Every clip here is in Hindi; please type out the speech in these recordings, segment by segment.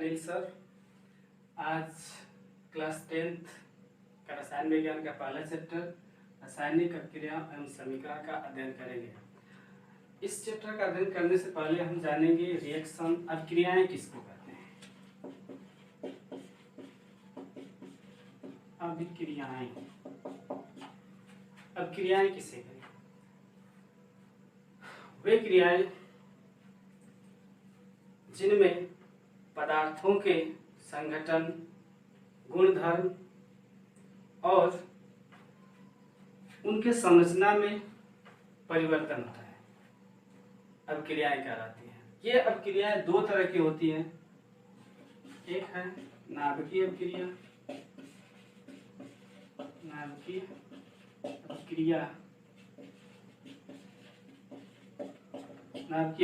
पटेल सर। आज क्लास 10th का रसायन विज्ञान का पहला चैप्टर रासायनिक अभिक्रिया एवं समीकरण का अध्ययन करेंगे। इस चैप्टर का अध्ययन करने से पहले हम जानेंगे रिएक्शन अभिक्रियाएं किसको कहते हैं। अभिक्रियाएं अभिक्रियाएं किसे कहते हैं? वे क्रियाएं जिनमें पदार्थों के संघटन, गुणधर्म और उनके संरचना में परिवर्तन होता है, अभिक्रियाएं कहलाती हैं। ये अभिक्रियाएं दो तरह की होती हैं। एक है नाभिकीय अभिक्रिया, नाभिकीय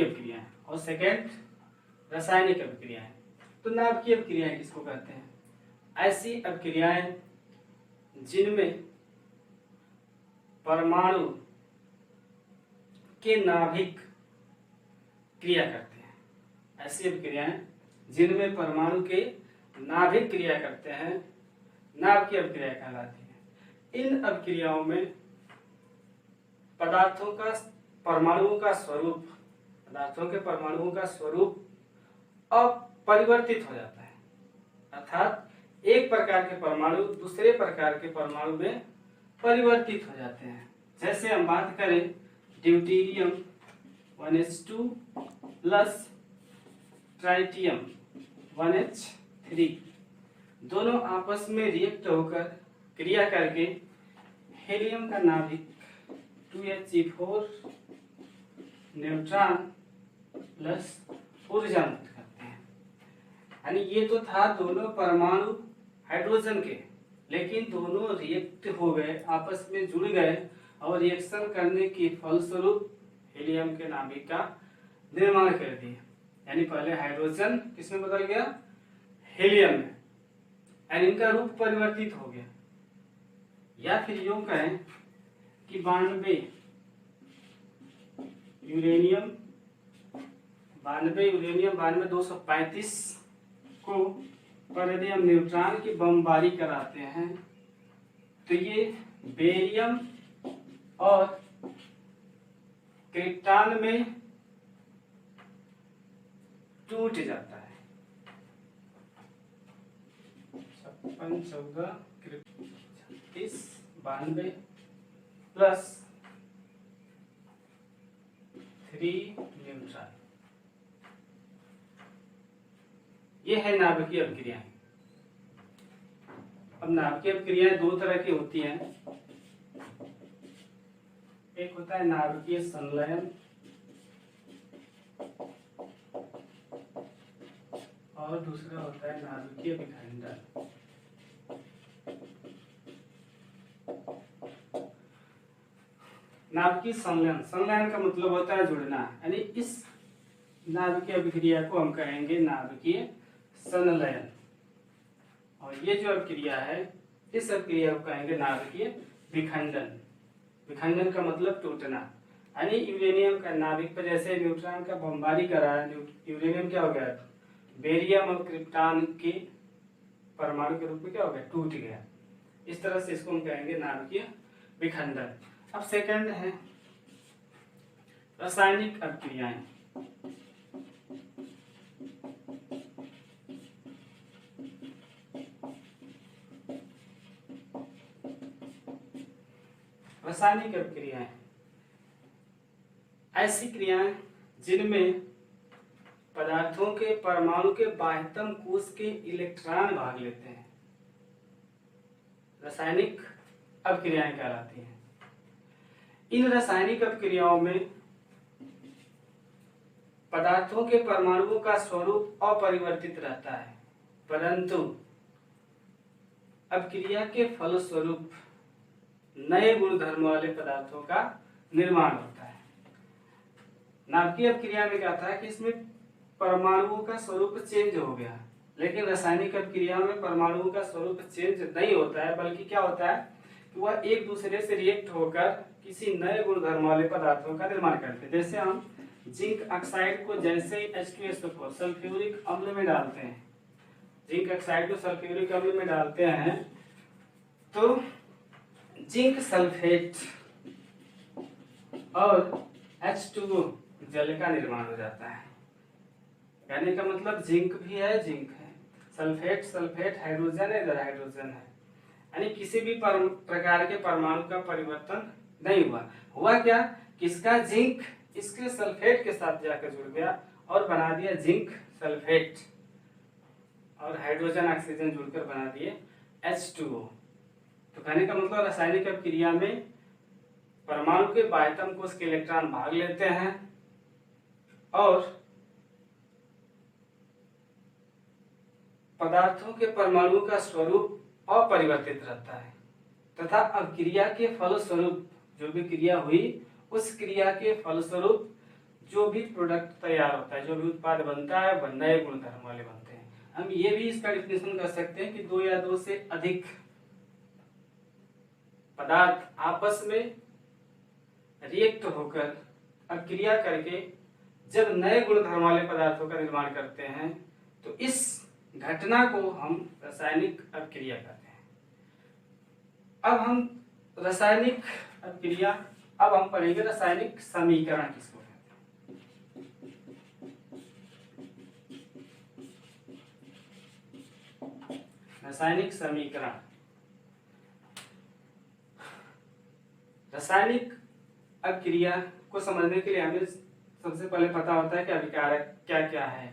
अभिक्रिया, और सेकेंड रासायनिक अभिक्रियाएं। तो नाभिकीय अभिक्रियाएं किसको कहते हैं? ऐसी अभिक्रियाएं जिनमें परमाणु के नाभिक क्रिया करते हैं। ऐसी अभिक्रियाएं जिनमें परमाणु के नाभिक क्रिया करते हैं, नाभिकीय अभिक्रिया कहलाती है। इन अभिक्रियाओं में पदार्थों के परमाणुओं का स्वरूप अपरिवर्तित हो जाता है, अर्थात एक प्रकार के परमाणु दूसरे प्रकार के परमाणु में परिवर्तित हो जाते हैं। जैसे हम बात करें deuterium 1s2 plus tritium 1h3, दोनों आपस में रिएक्ट होकर क्रिया करके हीलियम का नाभिक 2He4 न्यूट्रॉन प्लस ऊर्जा मुक्त करते हैं। यानी ये तो था दोनों परमाणु हाइड्रोजन के, लेकिन दोनों रिएक्ट हो गए, आपस में जुड़ गए और रिएक्शन करने के फलस्वरूप हीलियम के नाभिक का निर्माण कर दिए। यानी पहले हाइड्रोजन किसमें बदल गया? हीलियम में, और इनका रूप परिवर्तित हो गया। या फिर यूं कहें कि 92 यूरेनियम 235 को पर यदि हम न्यूट्रॉन की बमबारी कराते हैं तो ये बेरियम और क्रिप्टॉन में टूट जाता है। 56 14 36 92 प्लस 3 न्यूट्रॉन। ये है नाभिकीय अभिक्रियाएं। अब नाभिकीय अभिक्रियाएं दो तरह की होती हैं। एक होता है नाभिकीय संलयन और दूसरा होता है नाभिकीय विखंडन। नाभिकीय संलयन का मतलब होता है जुड़ना, यानी इस नाभिकीय अभिक्रिया को हम कहेंगे नाभिकीय संलयन, और ये जो अभिक्रिया है इस अभिक्रिया को कहेंगे नाभिकीय विखंडन। विखंडन का मतलब टूटना, यानी यूरेनियम का नाभिक पर जैसे न्यूट्रॉन का बमबारी कराया, यूरेनियम क्या हो गया? बेरियम और क्रिप्टॉन के परमाणु के रूप में क्या हो गया? टूट गया। इस तरह से इसको हम कहेंगे नाभिकीय विखंडन। अब सेकंड है रासायनिक अभिक्रियाएं। रासायनिक अभिक्रियाएं ऐसी क्रियाएं जिनमें पदार्थों के परमाणु के बाह्यतम कोश के इलेक्ट्रॉन भाग लेते हैं, रासायनिक अभिक्रियाएं कहलाती हैं। इन रासायनिक अभिक्रियाओं में पदार्थों के परमाणुओं का स्वरूप अपरिवर्तित रहता है, परंतु अभिक्रिया के फलस्वरूप नए गुणधर्म वाले पदार्थों का निर्माण होता है। नाभिकीय अभिक्रिया में क्या था कि इसमें परमाणुओं का स्वरूप चेंज हो गया, लेकिन रासायनिक अभिक्रिया में परमाणुओं का स्वरूप चेंज नहीं होता है, बल्कि क्या होता है कि वह एक दूसरे से रिएक्ट होकर किसी नए गुणधर्म वाले पदार्थों का निर्माण करते हैं। जैसे हम जिंक ऑक्साइड को जैसे H2SO4 सल्फ्यूरिक अम्ल में डालते हैं जिंक ऑक्साइड को सल्फ्यूरिक अम्ल में डालते हैं तो जिंक सल्फेट और H2O जल का निर्माण हो जाता है। कहने का मतलब जिंक भी है, जिंक है, सल्फेट सल्फेट, हाइड्रोजन है, इधर हाइड्रोजन है, यानी किसी भी प्रकार के परमाणु का परिवर्तन नहीं हुआ। हुआ क्या, किसका, जिंक इसके सल्फेट के साथ जाकर जुड़ गया और बना दिया जिंक सल्फेट, और हाइड्रोजन ऑक्सीजन जुड़कर बना दिए H2O। तो कहने का मतलब रासायनिक अभिक्रिया में परमाणु के बाह्यतम कोश के इलेक्ट्रॉन भाग लेते हैं और पदार्थों के परमाणु का स्वरूप अपरिवर्तित रहता है तथा अभिक्रिया के फलस्वरूप जो भी क्रिया हुई उस क्रिया के फलस्वरूप जो भी प्रोडक्ट तैयार होता है, जो भी उत्पाद बनता है, वह नए गुणधर्म वाले बनते हैं। हम ये भी इसका डिफिनेशन कर सकते हैं कि दो या दो से अधिक पदार्थ आपस में रिएक्ट होकर अभिक्रिया करके जब नए गुणधर्म वाले पदार्थों का निर्माण करते हैं तो इस घटना को हम रासायनिक अभिक्रिया कहते हैं। अब हम रासायनिक अभिक्रिया, अब हम पढ़ेंगे रासायनिक समीकरण किसको कहते हैं। रासायनिक समीकरण, रासायनिक अभिक्रिया को समझने के लिए हमें सबसे पहले पता होता है कि अभिकारक क्या क्या है,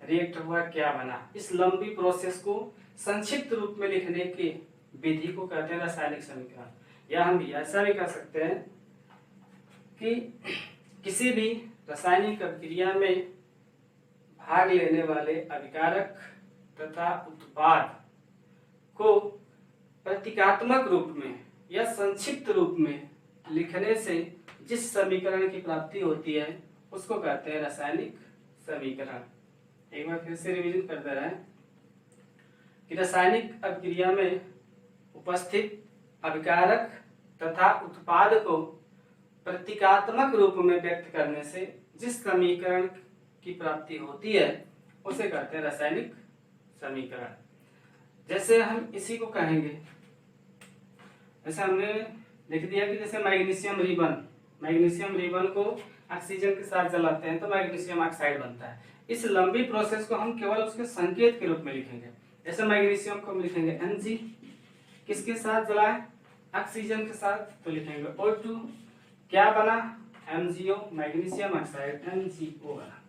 रिएक्ट हुआ क्या बना। इस लंबी प्रोसेस को संक्षिप्त रूप में लिखने की विधि को कहते हैं रासायनिक समीकरण। या हम ऐसा भी कह सकते हैं कि किसी भी रासायनिक अभिक्रिया में भाग लेने वाले अभिकारक तथा उत्पाद को प्रतीकात्मक रूप में या संक्षिप्त रूप में लिखने से जिस समीकरण की प्राप्ति होती है उसको कहते हैं रासायनिक समीकरण। एक बार फिर से रिवीजन कर दे रहे हैं कि रासायनिक अभिक्रिया में उपस्थित अभिकारक तथा उत्पाद को प्रतीकात्मक रूप में व्यक्त करने से जिस समीकरण की प्राप्ति होती है उसे कहते हैं रासायनिक समीकरण। जैसे हम इसी को कहेंगे, जैसे हमने लिख दिया कि जैसे मैग्नीशियम रिबन को ऑक्सीजन के साथ जलाते हैं तो मैग्नीशियम ऑक्साइड बनता है। इस लंबी प्रोसेस को हम केवल उसके संकेत के रूप में लिखेंगे। जैसे मैग्नीशियम को हम लिखेंगे Mg, किसके साथ जलाए, ऑक्सीजन के साथ, तो लिखेंगे O2, क्या बना, MgO, मैग्नीशियम ऑक्साइड MgO बना।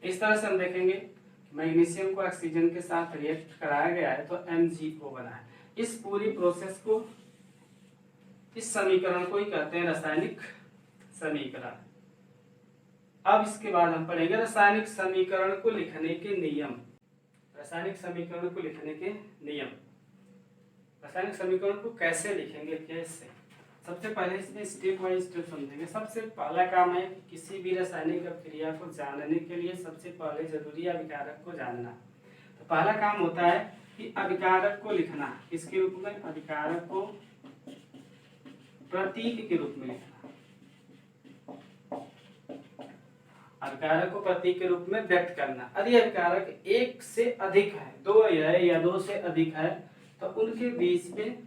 इस तरह से हम देखेंगे मैग्नीशियम को ऑक्सीजन के साथ रिएक्ट कराया गया है तो MgO बना है। इस पूरी प्रोसेस को, इस समीकरण को ही कहते हैं रासायनिक समीकरण। अब इसके बाद हम पढ़ेंगे रासायनिक समीकरण को लिखने के नियम। रासायनिक समीकरण को लिखने के नियम, रासायनिक समीकरण को कैसे लिखेंगे, कैसे, सबसे पहले इसमें स्टेप बाय स्टेप समझेंगे। सबसे पहला काम है किसी भी रासायनिक अभिक्रिया को जानने के लिए सबसे पहले जरूरी है अभिकारक को जानना। तो पहला काम होता है कि अभिकारक को लिखना, इसके रूप में अभिकारक को प्रतीक के रूप में लिखना, अभिकारक को प्रतीक के रूप में व्यक्त करना। यदि अभिकारक एक से अधिक है, दो है या दो से अधिक है, तो उनके बीच में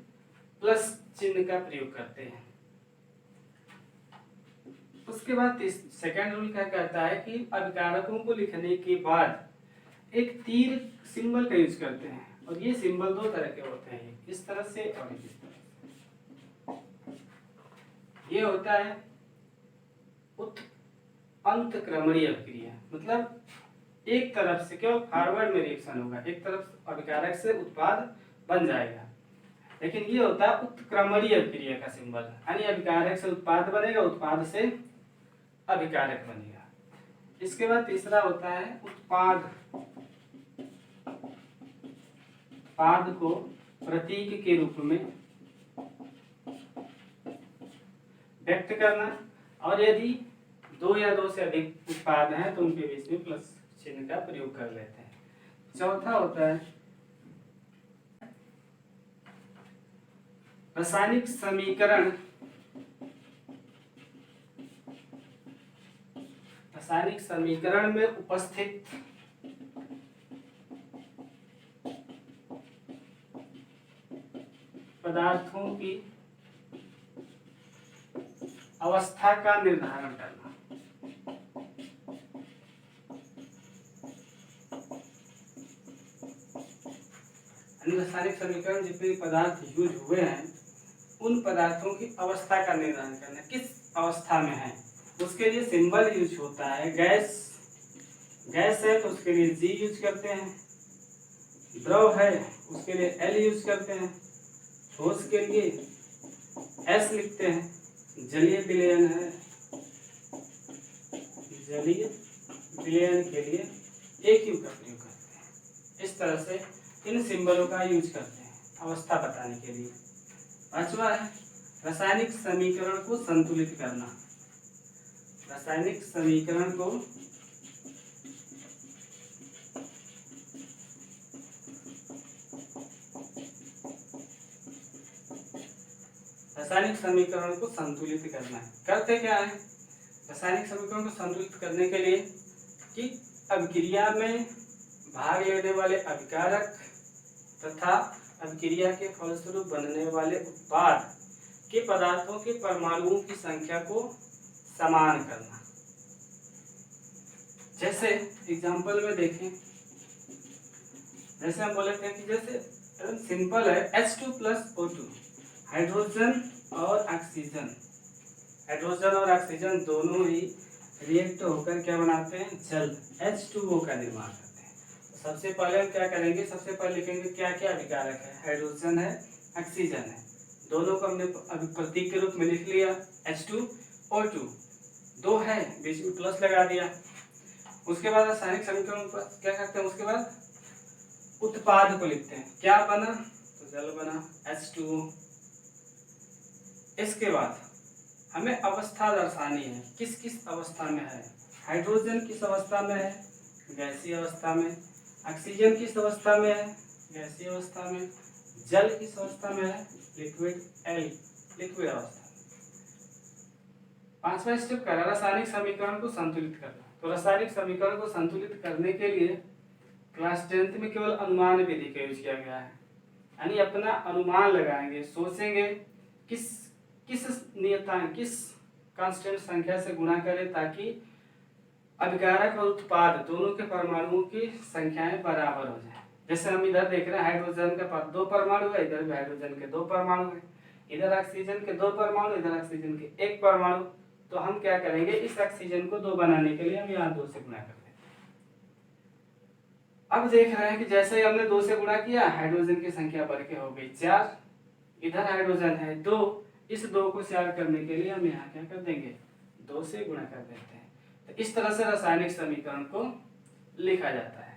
प्लस चिन्ह का प्रयोग करते हैं। उसके बाद सेकंड रूल क्या कहता है कि अभिकारकों को लिखने के बाद एक तीर सिंबल का यूज करते हैं, और ये सिंबल दो तरह के होते हैं, इस तरह से और इस तरह से। ये होता है अंतक्रमणीय अभिक्रिया, मतलब एक तरफ से केवल फॉरवर्ड में रिएक्शन होगा, एक तरफ अभिकारक से उत्पाद बन जाएगा। लेकिन ये होता है उत्क्रमणीय अभिक्रिया का सिंबल, यानी अभिकारक से उत्पाद बनेगा, उत्पाद से अभिकारक बनेगा। इसके बाद तीसरा होता है उत्पाद को प्रतीक के रूप में व्यक्त करना, और यदि दो या दो से अधिक उत्पाद हैं तो उनके बीच में प्लस चिन्ह का प्रयोग कर लेते हैं। चौथा होता है रासायनिक समीकरण। रासायनिक समीकरण में उपस्थित पदार्थों की अवस्था का निर्धारण करना। रासायनिक समीकरण जितने पदार्थ यूज हुए हैं उन पदार्थों की अवस्था का निर्धारण करना, किस अवस्था में है। उसके लिए सिंबल यूज होता है। गैस गैस है तो उसके लिए G यूज करते हैं, द्रव है उसके लिए L यूज करते हैं, ठोस के लिए S लिखते हैं, जलीय विलयन है, जलीय विलयन के लिए AQ का प्रयोग करते हैं। इस तरह से इन सिंबलों का यूज करते हैं अवस्था बताने के लिए। पांचवा है रासायनिक समीकरण को संतुलित करना। रासायनिक समीकरण को संतुलित करना है। करते क्या है रासायनिक समीकरण को संतुलित करने के लिए कि अभिक्रिया में भाग लेने वाले अभिकारक तथा अभिक्रिया के फलस्वरूप बनने वाले उत्पाद के पदार्थों के परमाणुओं की संख्या को समान करना। जैसे एग्जांपल में देखें, जैसे हम बोले थे कि जैसे सिंपल है H2 प्लस O2, हाइड्रोजन और ऑक्सीजन, हाइड्रोजन और ऑक्सीजन दोनों ही रिएक्ट होकर क्या बनाते हैं, जल H2O का निर्माण करते हैं। तो सबसे पहले हम क्या करेंगे, सबसे पहले लिखेंगे क्या क्या अभिकारक है, हाइड्रोजन है, ऑक्सीजन है, दोनों को हमने अभी प्रतीक के रूप में लिख लिया H2O2, दो है बीच में प्लस लगा दिया। उसके बाद रासायनिक समीकरण पर क्या करते हैं, उसके बाद उत्पाद को लिखते हैं, क्या बना तो जल बना H2O। इसके बाद हमें अवस्था दर्शानी है, किस किस अवस्था में है, हाइड्रोजन किस अवस्था में है, गैसीय अवस्था में, ऑक्सीजन किस अवस्था में है, गैसीय अवस्था में, जल किस अवस्था में है, लिक्विड L, लिक्विड अवस्था। पांचवा स्टेप करा रासायनिक समीकरण को संतुलित करना। तो रासायनिक समीकरण को संतुलित करने के लिए क्लास 10th में केवल अनुमान विधि का यूज किया गया है, यानी अपना अनुमान लगाएंगे, सोचेंगे किस कांस्टेंट संख्या से गुणा करें ताकि अभिकारक और उत्पाद दोनों के परमाणुओं की संख्याएं बराबर हो जाए। जैसे हम इधर देख रहे हैं हाइड्रोजन का 2 परमाणु है, इधर भी हाइड्रोजन के 2 परमाणु है, इधर ऑक्सीजन के 2 परमाणु, इधर ऑक्सीजन के 1 परमाणु। तो हम क्या करेंगे, इस ऑक्सीजन को 2 बनाने के लिए हम यहाँ 2 से गुणा कर देते हैं। अब देख रहे हैं कि जैसे ही हमने 2 से गुणा किया हाइड्रोजन की संख्या बढ़ के हो गई 4, इधर हाइड्रोजन है 2, इस 2 को 4 करने के लिए हम यहाँ क्या कर देंगे, 2 से गुणा कर देते हैं। तो इस तरह से रासायनिक समीकरण को लिखा जाता है।